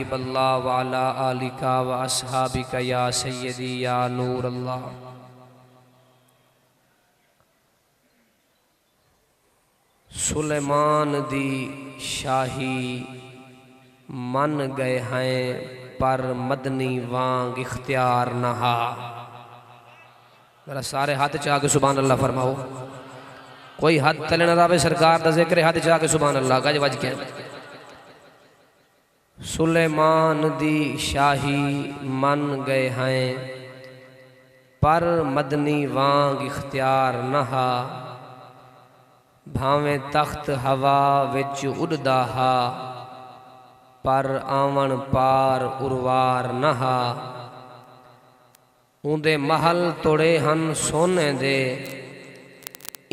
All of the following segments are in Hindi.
हबीब अल्लाह व अला आलिका व अस्हाबिका या सय्यदी या नूर अल्लाह। सुलेमान दी शाही मन गए हैं पर मदनी वांग इख्तियार नहा। मेरा सारे हाथ चाह के सुभान अल्लाह फरमाओ। कोई हाथ तले न रहे सरकार का जिक्र हाथ चाह के सुभान अल्लाह गज वज के। सुलेमान दी शाही मन गए हैं पर मदनी वांग इख्तियार नहा। भावें तख्त हवा विच उड़दा हा पर आवन पार उरवार नहा। उंदे महल तोड़े हन सोने दे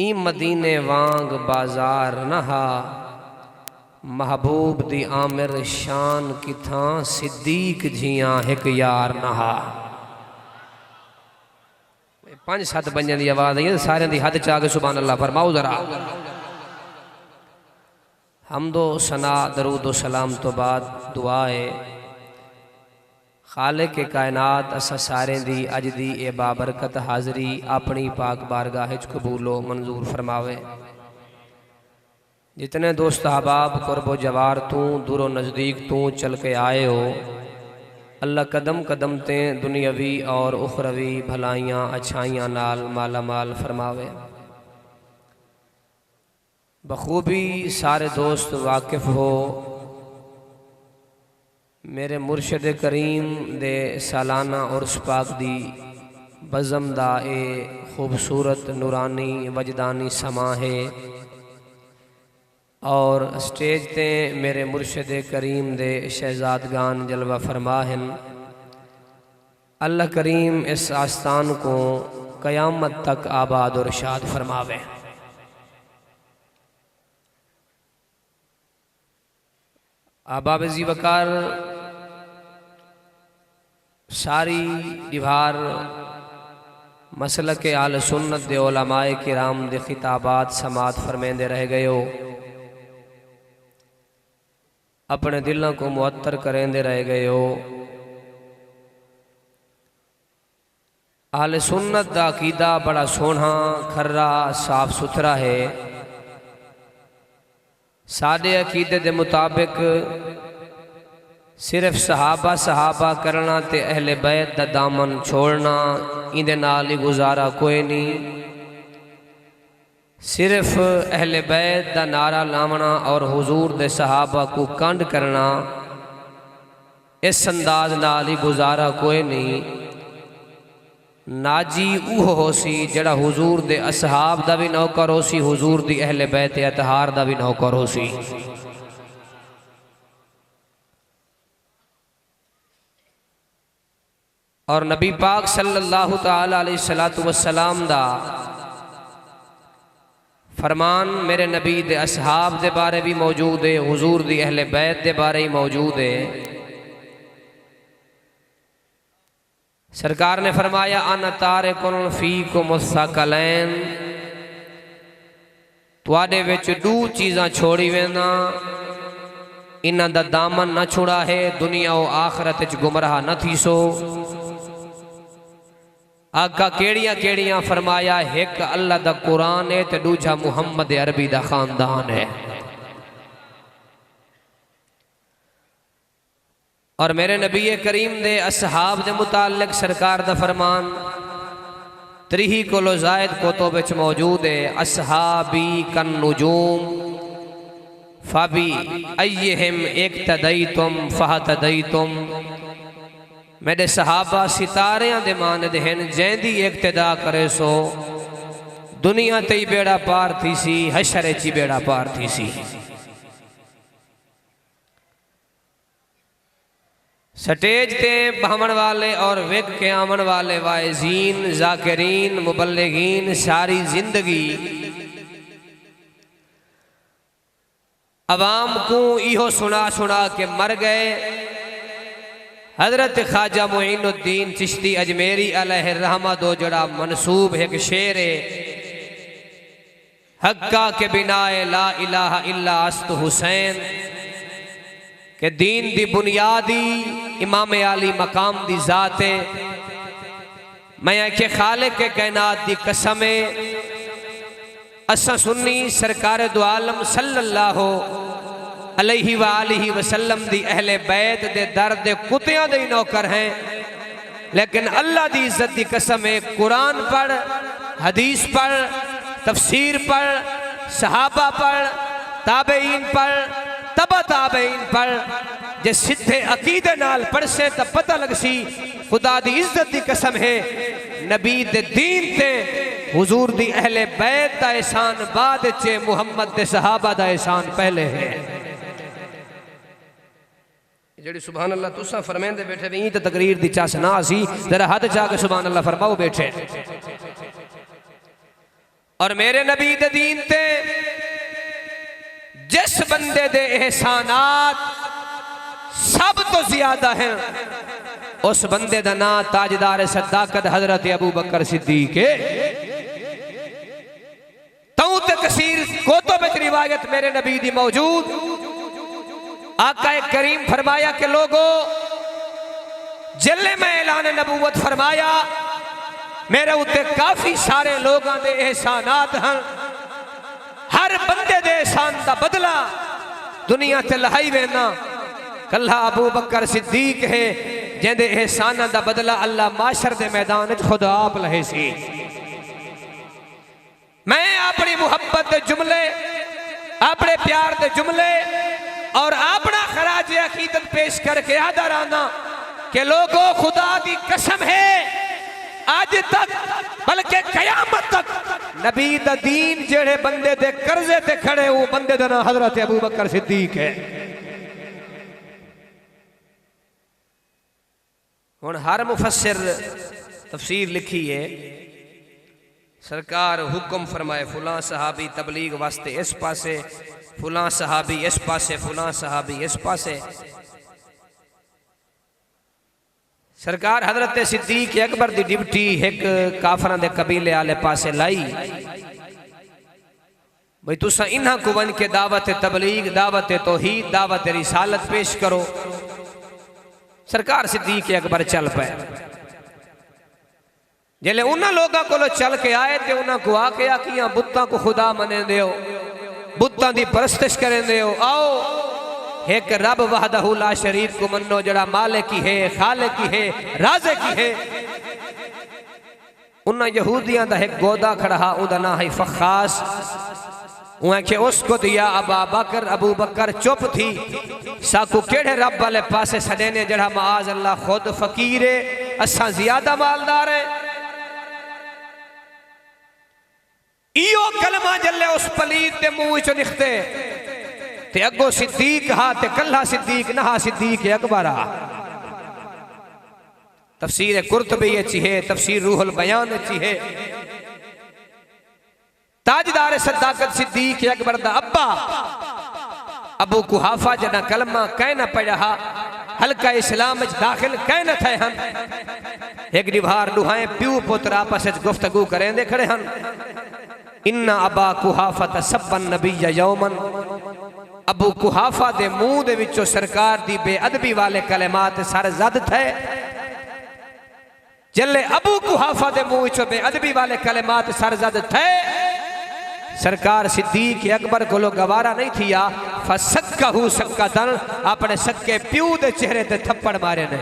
ई मदीने वांग बाजार नहा। महबूब दी आमिर शान किथां सिद्दीक जियां हिक यार नहा। 5-7 बंजन की आवाज आई सारे दी हद चाह के सुभान अल्लाह फरमाओ जरा। हमदो सना दरूद सलाम तो बाद दुआ है खालिक के कायनात असा सारे दी अज दी ए बाबरकत हाजरी अपनी पाक बारगाह कबूलो मंजूर फरमावे। जितने दोस्त अहबाब कुर्बो जवार तू दूरो नज़दीक तू चल के आए हो अल्लाह कदम कदम ते दुनियावी और उखरवी भलाइयाँ अच्छाइयाँ नाल माला माल फरमावे। बखूबी सारे दोस्त वाकिफ हो मेरे मुर्शद करीम दे सालाना उर्स पाक दी बज़म दा ए खूबसूरत नूरानी वजदानी समा है। और स्टेज ते मेरे मुर्शद करीम दे शहजादगान जलवा फरमाहन। अल्लाह करीम इस आस्थान को क़यामत तक आबाद और शाद फरमावे। आबाब जी वकार सारी दीवार मसल के आल सुन्नत दे उलमाए किराम दे खिताबात समात फरमेंदे रह गए हो। अपने दिलों को मुअत्तर करेंदे रह गए हो। आल सुन्नत दा अकीदा बड़ा सोहना खर्रा साफ सुथरा है। साडे अकीदे दे मुताबिक सिर्फ सहाबा करना ते अहले बैत दा दामन छोड़ना इंदे नाल ही गुजारा कोई नहीं। सिर्फ अहले बैत दा नारा लावना और हुजूर दे सहाबा को कंड करना इस अंदाज नाल ही गुजारा कोई नहीं। नाजी उह होसी जड़ा हुजूर दे असहाब दा भी नौकर होसी हुजूर दी अहले बैत अतहार दा भी नौकर होसी। और नबी पाक सल्लल्लाहु तआला अलैहि वसल्लम दा फरमान मेरे नबी दे असहाब दे बारे भी मौजूद है हुजूर दी अहले बैत दे बारे ही मौजूद है। सरकार ने फरमाया अन तारिकुन फीकुम मुस्तकलैन तुहाडे विच दो चीज़ां छोड़ी वेंदा इन्हां दा दामन न छुड़ा है दुनिया और आखरत च गुमराह न थी सो। आका केड़ियां केड़ियां फरमाया एक अल्लाह दा कुरान है ते दूजा मुहम्मद अरबी दा खानदान है। और मेरे नबी करीम दे असहाब दे मुतालिक सरकार दा फरमान 3 कोलो जायद कुतुब विच मौजूद है। असहाबी कन नुजूम फबी अय्यहिम इक्तदईतुम फहतदईतुम। मेरे सहाबा सितारियां दे मानद हैं जैंदी इक्तदा करे सो दुनिया ते बेड़ा पार थी सी हशर ची बेड़ा पार थी सी। स्टेज ते बहमन वाले और विग के आमन वाले वाइजीन जाकिरीन मुबल्लिगीन सारी जिंदगी अवाम को इहो सुना सुना के मर गए। हजरत ख्वाजा मोइनुद्दीन चिश्ती अजमेरी अलैहि रहमत दो जड़ा मनसूब है कि शेर हक्का के बिनाए ला इलाहा इल्ला अस्त हुसैन कि दीन दी बुनियादी इमाम आली मकाम दी ज़ात है। मैं आखे खालिक के कायनात दी कसम है, असा सुन्नी सरकार दो आलम सल्लल्लाहु अलैहि वालिहि वसल्लम दी अहले बैत दे दर दे कुत्तियां दे नौकर हैं। लेकिन अल्लाह दी इज्जत दी कसम है, कुरान पढ़, हदीस पढ़, तफसीर पढ़, सहाबा पढ़, ताबईन पढ़, तबा ताबईन पढ़, जे सीधे अकीदे नाल पढ़ से तो पता लग सी खुदा दी इज्जत दी कसम है नबी दे दीन ते हुजूर दी अहले बैत दा एहसान बाद चे, मुहम्मद दे सहाबा दा एहसान पहले है। जेड़ी सुभान अल्लाह तुसा फरमांदे बैठे भी तो तकरीर दी चास ना सी, जरा हद जाके सुभान अल्लाह फरमाओ बैठे। और मेरे नबी दे दीन ते जिस बंदे दे एहसानात सब तो ज्यादा हैं, उस बंदे दा नाम ताजदार सदाकत हजरत अबू बकर सिद्दीक है। तऊ ते कसीर कोतो में रिवायत मेरे नबी दी मौजूद। आका करीम फरमाया कि लोगो जिले मैं ऐलान नबूवत फरमाया मेरे उत्ते काफी सारे लोगों के एहसानात हैं। हर बंदे दे एहसान का बदला दुनिया ते लहाई वेना कल्ला अबू बकर सिद्दीक है, जिंदे एहसाना का बदला अल्लाह माशर के मैदान खुद आप लहे सी। मैं अपनी मुहब्बत के जुमले, अपने प्यार के जुमले और अपना खराज अकीदत पेश करके आदा रहना कि लोगों खुदा दी कसम है आज तक बल्कि कयामत तक नबी दा दीन जेड़े बंदे दे कर्जे ते खड़े वो बंदे दा नाम हजरत अबू बकर सिद्दीक है। हुण हर मुफस्सिर तफसीर लिखी है, सरकार हुक्म फरमाए फुला सहाबी तबलीग वास्ते इस पासे, फुला सहाबी इस पासे, फुला सहाबी इस पासे। सरकार हजरत सिद्दीक अकबर दी डिप्टी एक काफरां दे कबीले आले पासे लाई भाई तुसा इन्हां को वन के दावत तबलीग, दावत तौहीद, दावत रिसालत पेश करो। सरकार सिद्दीक अकबर चल पे। जिले उन्हां लोगों को चल के आए तो उन्हां को आके आखियां बुत्तां को खुदा मने दियो, बुत्तां दी परस्तिश करें दियो। आओ एक रब वहदहू ला शरीक को मनो जड़ा मालिक की है, खालिक की है, राज़िक की है। उन्हां यहूदियां दा एक गोदा खड़ा उदा ना है फखास। उनके उसको दिया अबा बकर, अबू बकर चुप थी। साकू केड़े रब वाले पासे सडेने जड़ा माज अल्लाह खुद फकीर है, असा ज्यादा मालदार है। इो कलमा जल्ले उस पलीत के मुंह चो निकते ते अगो सिद्दीक हा ते कल्ला सिद्दीक नहा सिद्दीक अकबर हा। तफसीर कुर्तबी अच्छी है, तफसीर रूहुल बयान अच्छी है। ताजदार सदाकत सिद्दीक अकबर दा अब्बा अबू कुहाफा जना कलमा कह न पढ़ा हल्का इस्लाम दाखिल कह न थे हन। एक निभार दुहाए प्यू पुत्र आपस गुफ्तगू करें दे खड़े हन। इन्ना अबा कुहाफा तसब्बन नबी यौमन। अबू कुहाफा दे मुंह दे विचों सरकार दी बेअदबी वाले कलमात सरजद थे। जल्ले अबू कुहाफा दे मुंह विचों बेअदबी वाले कलमात सरजद थे। सरकार सिद्दीक अकबर को गवारा नहीं थिया फसक्कहू सक्कतन, अपने सक्के प्यू दे चेहरे ते थप्पड़ मारे ने।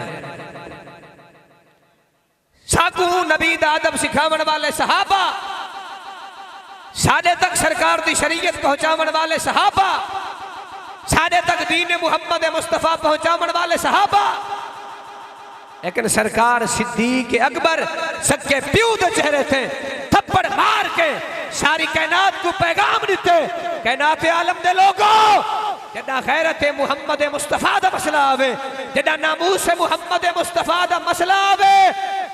साकू नबी दा अदब सिखावन वाले सहाबा, साडे तक सरकार दी शरीयत पहुंचावन वाले सहाबा, साडे तक दीन मुहम्मद मुस्तफा पहुंचावन वाले सहाबा। लेकिन सरकार सिद्दीक अकबर सक्के प्यू दे चेहरे थे थप्पड़ मार के सारी कायनात को पैगाम देते। कायनात आलम दे लोगों जदा गैरत मुहम्मद मुस्तफा दा मसला आवे, जदा नामूस मुहम्मद मुस्तफा दा मसला आवे,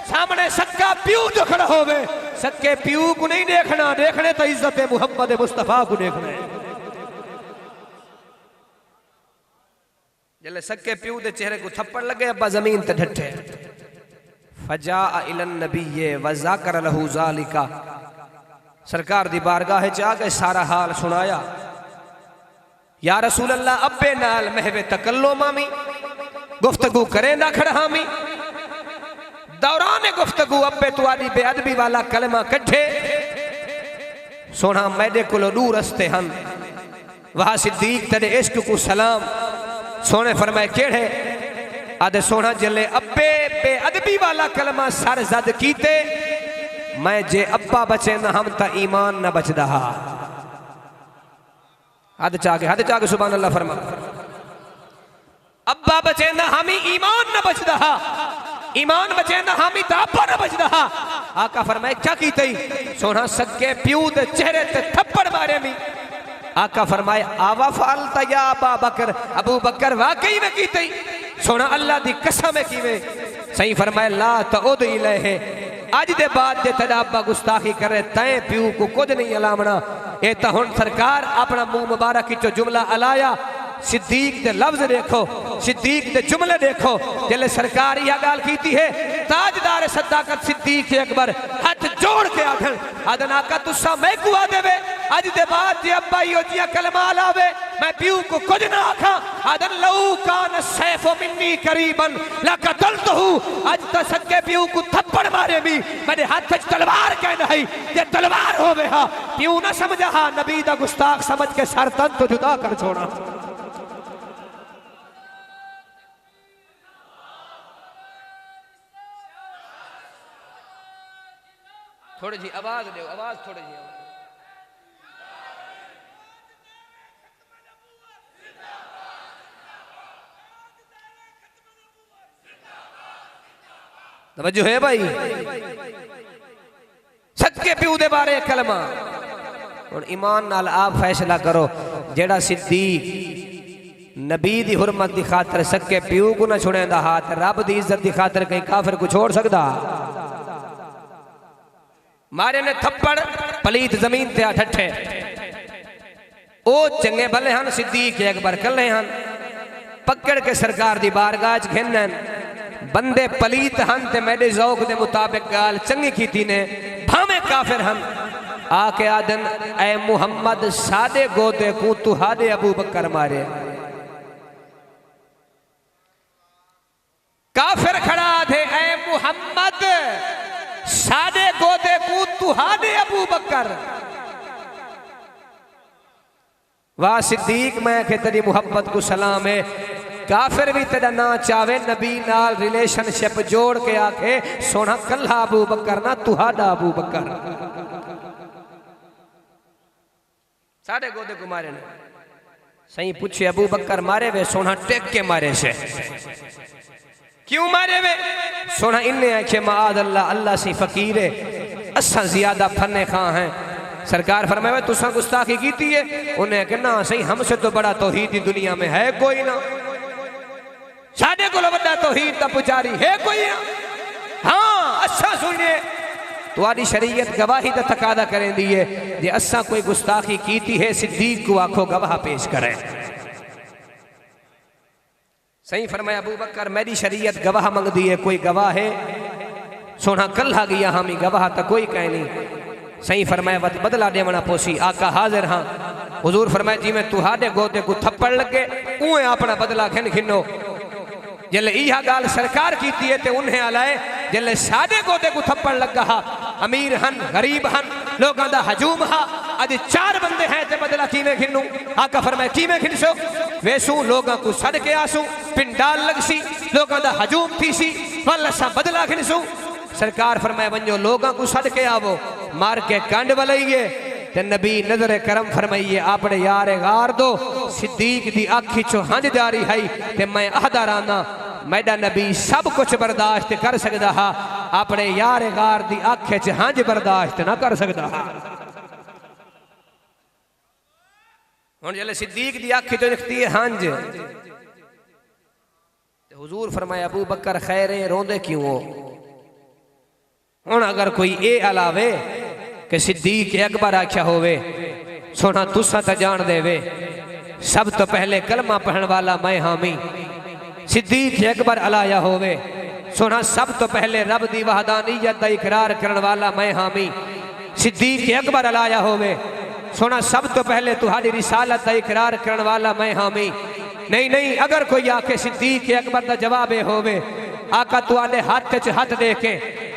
सामने सक्का प्यू जो खड़ा होवे, सक्के प्यू को नहीं देखना, देखने तो इज्जत मुहम्मद मुस्तफा को देखना है। जले सक्के प्यू दे चेहरे को थप्पड़ लगे अब्बा जमीन ते ढठे। फजा इलन नबी वज़ाकर लहू ज़ालिका। सरकार दी बारगाह च आ गए, सारा हाल सुनाया। या रसूल अल्लाह अब्बे नाल महवे तकल्लो मामी गुफ्तगू करे ना खड़हामी दौरान गुफ्तगू अब्बे तुआदी बेअदबी वाला कलमा कट्ठे सोना मैदे कोलो दूर रस्ते हन वहा सिद्दीक तेरे इश्क को सलाम सोने फरमाए केड़े आदे सोना जले अब्बे बेअदबी वाला कलमा सर जद कीते मैं जे अब्बा बचे ना हम ता ईमान ना बचदा हद चाके सुभान अल्लाह फरमा अब्बा बचे ना हम ईमान ना बचदा ईमान बचे ना हम ता अब्बा ना बचदा आका फरमाए क्या कीते सोना सक्के प्यू दे चेहरे ते थप्पड़ मारे मी आका फरमाए आवा फालता या अबू बकर वाकई में कीते सोना अल्लाह दी कसम है कीवे सही फरमाए ला तउद इलैहि आज दे बाद जे तेरा अब्बा गुस्ताखी करे तै प्यू को कुछ नहीं अलामना ए तो हुण सरकार अपना मुंह मुबारक चो जुमला अलाया सिद्दीक दे लफ्ज देखो सिद्दीक दे जुमले देखो जले सरकार यह गाल कीती है ताजदार सदाकत सिद्दीक अकबर हाथ जोड़ के आखन आदना का तुसा मैं कुआ देवे आज दे बाद जे अब्बा यो जिया कलमा लावे मैं प्यू को कुछ ना आखा आदन लऊ कान सैफ मिन्नी करीबन लकतलतहु आज त सके प्यू को थप्पड़ मारे भी मेरे हाथ में तलवार कह नहीं ये तलवार होवे हा प्यू ना समझा हा नबी दा गुस्ताख समझ के सर तन तो जुदा कर छोड़ा थोड़ी जी आवाज दो आवाज थोड़ी जी तवज्जो है भाई सच्चे प्यू दे बारे कलमा और ईमान नाल आप फैसला करो जेड़ा सिद्दीक नबी दी हुरमत दी खातर सच्चे प्यू को ना छुड़ेंदा हाथ रब दी इज्जत दी खातर कहीं काफिर को छोड़ सकदा मारे ने थप्पड़ पलीत जमीन ते ठट्ठे ओ चंगे भले हन सिद्दीक अकबर कल्ले हन पकड़ के सरकार दी बारगाह च घेनन बंदे पलीत हन ते मेरे ज़ौक दे मुताबिक गाल चंगी कीती ने भावे काफिर हन आके आदन ए मुहम्मद सादे गोदे को तुहादे अबू बकर मारे काफिर खड़ा थे ए मुहम्मद सादे गोदे को तुहादे अबू बकर वाह सिद्दीक मैं के तेरी मुहब्बत को सलाम है काफिर भी तेरा ना चावे नबी नाल रिलेशनशिप जोड़ के आके सोना कल्ला अबू बकर ना तुहादा अबू बकर सादे गोदे को मारे ने सही पूछे अबू बकर मारे वे सोना टेक के मारे से क्यों मारे वे सोना इन्ने आखे माद अल्लाह अल्लाह से फकीर है असा ज्यादा फन्ने खां हैं सरकार फरमाए तुसा गुस्ताखी कीती है उन्हें कहना सही हमसे तो बड़ा तौहीद दुनिया में है कोई ना साडे को बड़ा तौहीद दा पुजारी है कोई ना हाँ अच्छा सुनिए तुम्हारी शरीयत गवाही दा तकादा करेंदी है जे असा कोई गुस्ताखी कीती है सिद्दीक को आखो गवाह पेश करें सही फरमाया अबू बकर मेरी शरीयत गवाह मंगदी है कोई गवाह है सोना कल्ला गया हामी गवाह तो कोई कह नहीं सही फरमाया बदला देवना पोसी आका हाजिर हाँ हुजूर फरमाया जी मैं तुहाडे गोदे को थप्पड़ लगे उए अपना बदला घिन घिनो जल्ले यह गाल सरकार कीती है ते उन्हें आलाए जल्ले सादे गोदे को थप्पड़ लगा हा अमीर हन गरीब हन लोगों दा हजूम हा अज चार बंदे हैं ते बदला कीमे घिनू आका फरमाया कीमे घिनसो वेसू लोगों को सड़ के आसू पिंडाल लगसी लोगों दा हजूम थी सी वल असा बदला घिनसू सरकार फरमाया वंजो लोगों को सड़ के आवो मार के कंड वलाइए ते नबी नजर करम फरमाइए अपने यार गार दो सिद्दीक दी आखी चो हंज जारी है ते मैं अहदा राना मैडा नबी सब कुछ बर्दाश्त कर सकता हा अपने यार गार दी आखे च हंज बर्दाश्त ना कर सकता हा हुण जले सिद्दीक दी आखी चो दिखती है हंज हुजूर फरमाया अबू बकर खैरे रोंदे क्यों हो हुण अगर कोई ए अलावे कि सिद्दीक अकबर आख्या होवे सोना तुसा तो जान देवे सब तो पहले कलमा पढ़न वाला मैं हामी सिद्दीक अकबर अलाया होवे सोना सब तो पहले रब दी वहदानियत दा इकरार करन वाला मैं हामी सिद्दीक अकबर अलाया होवे सोना सब तो पहले तुम्हारी रिसालत का इकरार करने वाला मैं हामी। नहीं नहीं, अगर कोई आके सिद्दीक अकबर का जवाब होवे, आका तुआले हाथ च हाथ दे के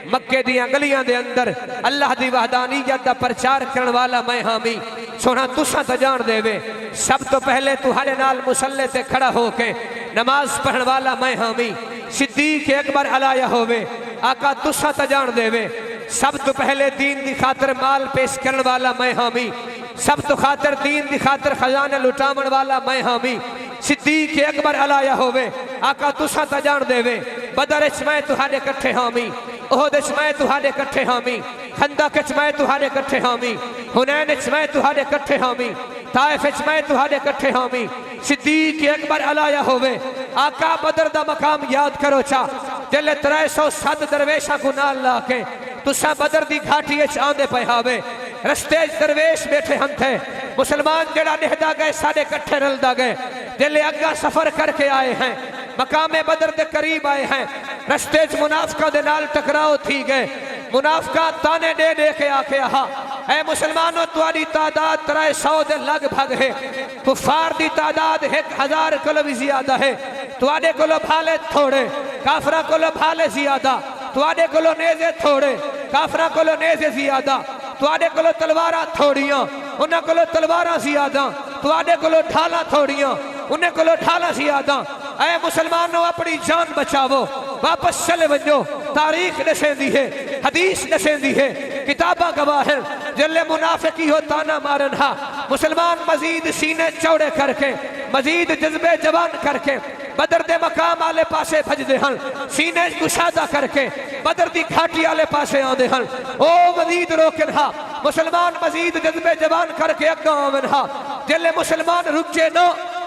मक्के दियां गलियां दे अंदर अल्लाह दी वहदानियत का प्रचार करने वाला मैं हामी। सोना तुसा तो जान देवे, सब तो पहले तुम्हारे नाल मुसल्ले ते खड़ा होके नमाज पढ़ने वाला मैं हामी। सिद्दीक अकबर अलाया होवे, आका तुसा तो जान देवे, सब तो पहले दीन दी खातर माल पेश करने वाला मैं हामी। सब तो खातर दीन दी खातर खजाना लुटावन वाला मैं हामी। सिद्दीक अकबर अलाया होवे, आका तुसा तो जान देवे, बदर च मैं तुहाडे कट्ठे हामी, ओहद च मैं तुहाडे कट्ठे हामी, खंदक च मैं तुहाडे कट्ठे हामी, हुनैन च मैं तुहाडे कट्ठे हामी, ताइफ च मैं तुहाडे कट्ठे हामी। सिद्दीक अकबर अलाया होवे, आका बदर दा मकाम याद करो चा, जिले 307 दरवेशा को नाल ला के तुसा बदर दी घाटी च आंदे पे हावे। रस्ते दरवेश बैठे हन थे, मुसलमान जड़ा निहदा गए साढ़े कट्ठे रलदा गए, जिले अग्गा सफर करके आए हैं, मकामे बदर के करीब आए हैं। रस्ते च मुनाफिका दे नाल टकराव थी गए, मुनाफिका ताने दे दे के आके आहा, ऐ मुसलमानों तुम्हारी तादाद 300 दे लगभग है, कुफार दी तादाद 1000 कोलो भी ज्यादा है, तुआडे कोलो भाले थोड़े, काफरा कोलो भाले ज्यादा, तुआडे कोलो नेज़े थोड़े, काफरा कोलो नेज़े ज्यादा, तुआडे कोलो तलवारां थोड़ियां, उन्हां कोलो तलवारां ज्यादा, तुआडे कोलो ढालां थोड़ियां, उन्हें कोलो ढालां ज्यादा। ऐ मुसलमानों अपनी जान बचावो, वापस चले वजो। तारीख दसेंदी है, हदीस दसेंदी है, किताबा गवाह है, जल्ले मुनाफिकी हो ताना मारन हा। मुसलमान मजीद सीने चौड़े करके, मजीद जज्बे जवान करके बदर दे मकाम आले पासे भजदे हन, सीने कुशादा करके बदर दी घाटी आले पासे आंदे हन। ओ मजीद रोकन हा, मुसलमान मजीद जज्बे जवान करके अग्गा आवन हा। जल्ले मुसलमान रुके न,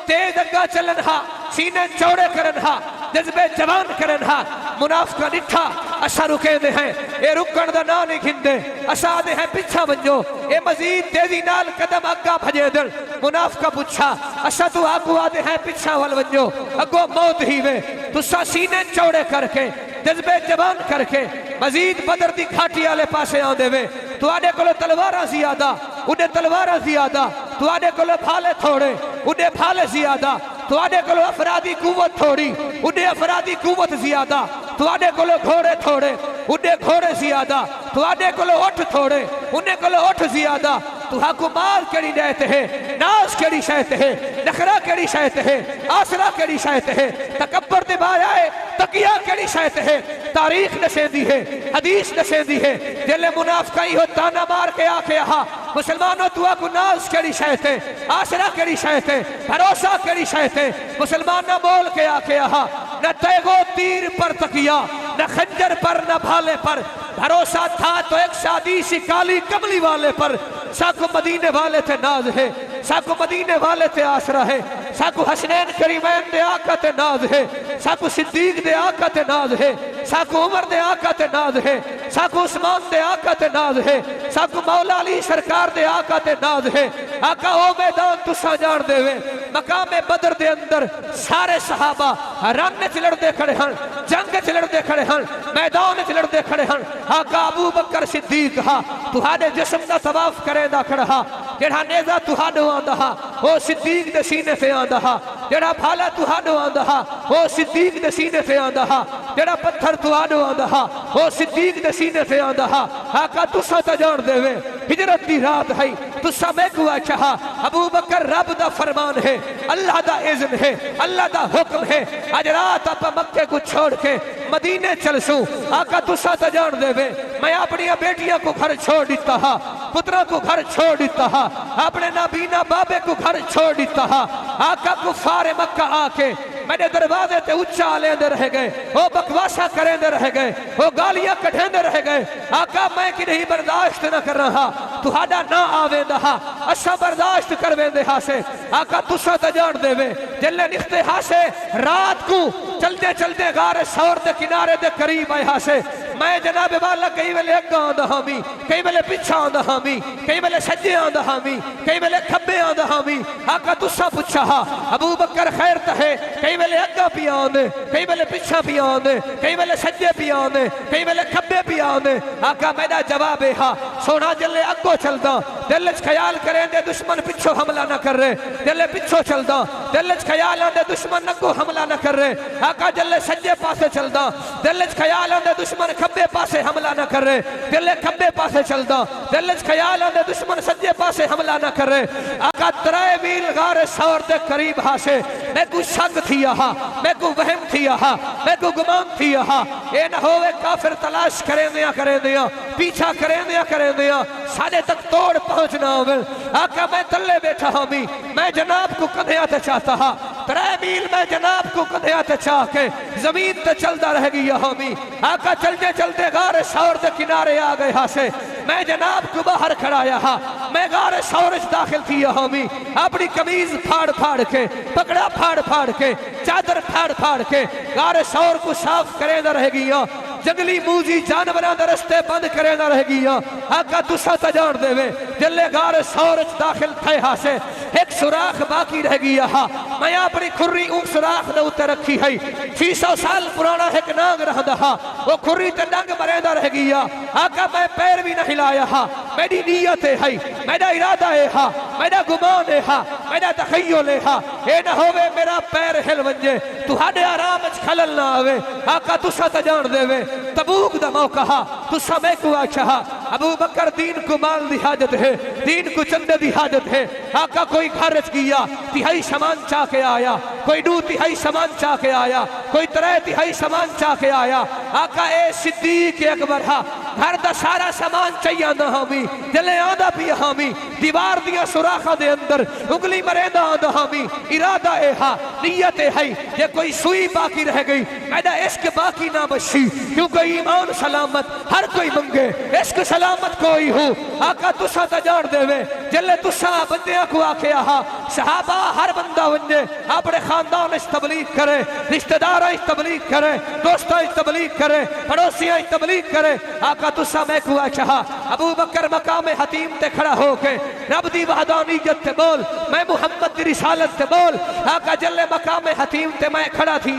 तेज अग्गा चलन हा, सीने चौड़े करन हा, जज्बे जवान करन हा। मुनाफिका निठा असा रुके दे हैं, ये रुकन दा ना नहीं खिंदे, असा दे हैं पिछा वंजो, ये मजीद तेजी नाल कदम अग्गा भजे दन। मुनाफिका पूछा, असा तू आगू आदे हैं पिछा वल वंजो, अगो मौत ही वे। तुसा सीने चौड़े करके जज्बे जवान करके मजीद बदर दी घाटी आले पासे आंदे वे। तुआडे कोलो तलवारां ज्यादा, उडे तलवारां ज्यादा, तुआडे कोलो भाले थोड़े, उडे भाले ज्यादा, तुआडे कोलो अफरादी कुवत थोड़ी, उडे अफरादी कुवत ज्यादा, तुआडे कोलो घोड़े थोड़े, उडे घोड़े ज्यादा, तुआडे कोलो ओठ थोड़े, उन्हें कोलो ओठ ज्यादा। तुहाकू माल केड़ी रहते है, नाज केड़ी शहत है, नखरा केड़ी शहत है, आसरा केड़ी शहत है, तकब्बर दे बाया है, तकिया केड़ी शहत है। तारीख दसेंदी है, हदीस दसेंदी है, जले मुनाफिका ही हो ताना मार के आके आहा, मुसलमानों तुहाकू नाज केड़ी शहत है, आसरा केड़ी शहत है, भरोसा केड़ी शहत है। मुसलमान ना बोल के आके आहा, न तैगो तीर पर तकिया, न खंजर पर, न भाले पर, भरोसा था तो एक शादी सी काली कमली वाले पर। साको मदीने वाले थे नाज है, साको मदीने वाले थे आसरा है, साको हसनैन करीमैन दे आका ते नाज है, साको सिद्दीक दे आका ते नाज है, साको उमर दे आका ते नाज है, साको उस्मान दे आका ते नाज है, साको मौला अली सरकार दे आका ते नाज है। आका ओ मैदान तुसा जान देवे, मकामे बदर दे अंदर सारे सहाबा रन च लड़दे खड़े हन, जंग च लड़दे खड़े हन, मैदान च लड़दे खड़े हन। आका अबू बकर सिद्दीक हा तुहाडे जिस्म दा तवाफ करेंदा खड़ा हा, जेड़ा नेज़ा तुहाडो आंदा हा ओ सिद्दीक दे सीने ते आंदा हा, जेड़ा भाला तुहाडो आंदा हा ओ सिद्दीक दे सीने ते आंदा हा, जेड़ा पत्थर तुहाडो आंदा हा ओ सिद्दीक दे सीने ते आंदा हा। आका तुसा ता जान देवे, हिजरत दी रात है, तुसा मैं को चाहा, अबू बकर रब दा फरमान है, अल्लाह दा इज़्न है, अल्लाह दा हुक्म है। आज रात आप मक्के को छोड़ के मदीने चलसू। आका तुसा ता जान देवे, मैं अपनी बेटियां को घर छोड़ दिता हा, पुत्रों को घर छोड़ दिता हा, अपने नाबीना बाबे को घर छोड़ दिता हा। आका कुफार मक्का आके मेरे दरवाजे ते उच्चा लेंदे रह गए, वो बकवासा करेंदे रह गए, वो गालियां कढ़ेंदे रह गए। आका मैं कि नहीं बर्दाश्त न कर रहा, तुहाडा ना आवेंदा हा, असा बर्दाश्त करवेंदे हा से। आका तुसा ता जान देवे, जल्ले निखते हा से रात को चलते चलते गारे सौर दे किनारे दे करीब आए हा से। मैं जनाब वाला कई वेले अग्गा आंदा हामी, कई वेले पिछा आंदा हामी, कई वेले सज्जे आंदा हामी, कई वेले खब्बे आंदा हामी। आका तुसा पुछा हा अबू बकर खैर है, कई वेले अग्गा पी आंदे, कई वेले पिछा पी आंदे, कई वेले सज्जे पी आंदे, कई वेले खब्बे पी आंदे। आका मेरा जवाब है हा, सोना जल्ले अग्गो चलदा दिल च ख्याल करेंदे दुश्मन पिछो हमला न कर रहे, दिल पिछो चलदा, दिल च ख्याल आंदे दुश्मन अगो हमला न कर रहे, आका जल्ले सज्जे पासे चलदा, दिल च ख्याल आंदे दुश्मन खब्बे पासे हमला न कर रहे, दिल खब्बे पासे चलदा, दिल च ख्याल आंदे दुश्मन सज्जे पासे हमला न कर रहे, आका 3 मील गारे सौर दे करीब हासे मैं को शक थी हा, मैं को वहम थी हा, मैं को गुमान थी हा, ए न होवे काफिर तलाश करेंदिया पीछा करेंदिया साढ़े तक तोड़ पहुंचना होवे। आका मैं तल्ले बैठा हामी, मैं जनाब को कन्या ते चाहता हा, 3 मील मैं जनाब को कन्या ते चाह के जमीन ते चलता रह गया हामी। आका चलते चलते गारे सौर दे किनारे आ गए हासे, मैं जनाब को बाहर खड़ाया हा, मैं गारे सौर दाखिल थी हामी, अपनी कमीज फाड़ फाड़ के पकड़ा फाड़ फाड़ के चादर फाड़ फाड़ के गारे सौर को साफ करेंदा रह गया, जंगली मूजी जानवरों के रस्ते बंद करेंदा रह गया। आका तुसा तो जान देवे जल्ले गारे सौर दाखिल थे हासे एक सुराख बाकी रह गया हा, मैं अपनी खुर्री उन सुराख दे उत्ते रखी है, 600 साल पुराना एक नाग रहंदा हा, वो खुर्री ते डंग मरेंदा रह गया। आका मैं पैर भी नहीं लाया हा, मेरी नीयत है, मेरा इरादा है हा, मेरा गुमान है हा, मेरा तखय्युल है हा, ए ना होवे मेरा पैर हिल वंजे तुहाडे आराम च खलल ना आवे। आका तुसा तो जान देवे तबूक दा मौका हा, तुसा मैं को आख्या हा अबू बकर दीन को माल दी हाजत है, दीन को चंदे दी हाजत है। आका कोई घर च गया 3 सामान चाह के आया, कोई 2 सामान चाह के आया, कोई 3 सामान चाह के आया। आका ए सिद्दीक अकबर हा, घर दा सारा सामान चाहिए आंदा हामी, जले आंदा भी हामी, दीवार दिया सुराखा दे अंदर उंगली मरेंदा आंदा हामी, इरादा ए हा नियत है, ये कोई सुई बाकी रह गई मैदा इश्क बाकी ना बची, क्योंकि ईमान सलामत हर कोई मंगे, इश्क सलामत कोई हो। आका तुसा तो जान देवे जल्ले तुसा बंदिया को आखे हा सहाबा हर बंदा वंजे अपने खानदान इस तबलीग करे, रिश्तेदार इस तबलीग करे, दोस्तों इस तबलीग करे, पड़ोसियां इस तबलीग करे। आका तुसा मैं को आख्या हा अबू बकर मकाम हतीम ते खड़ा होके रब दी वहदानियत ते बोल, मैं मुहम्मद दी रिसालत ते बोल। आका जल्ले मकाम हतीम ते मैं खड़ा थी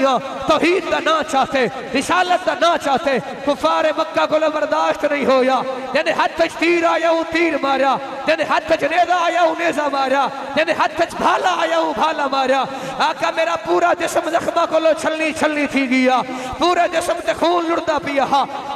तौहीद दा ना चाहते, रिसालत दा ना चाहते, कुफार मक्का को बर्दाश्त नहीं होया, जने हाथ च तीर आया वो तीर मारा, जने हाथ च नेजा आया वो नेजा मारा, जने हाथ च भाला आया वो भाला मारा। आका मेरा पूरा जिस्म जख्मा को छलनी छलनी थी गया, पूरे जिस्म ते खून लुड़दा पिया,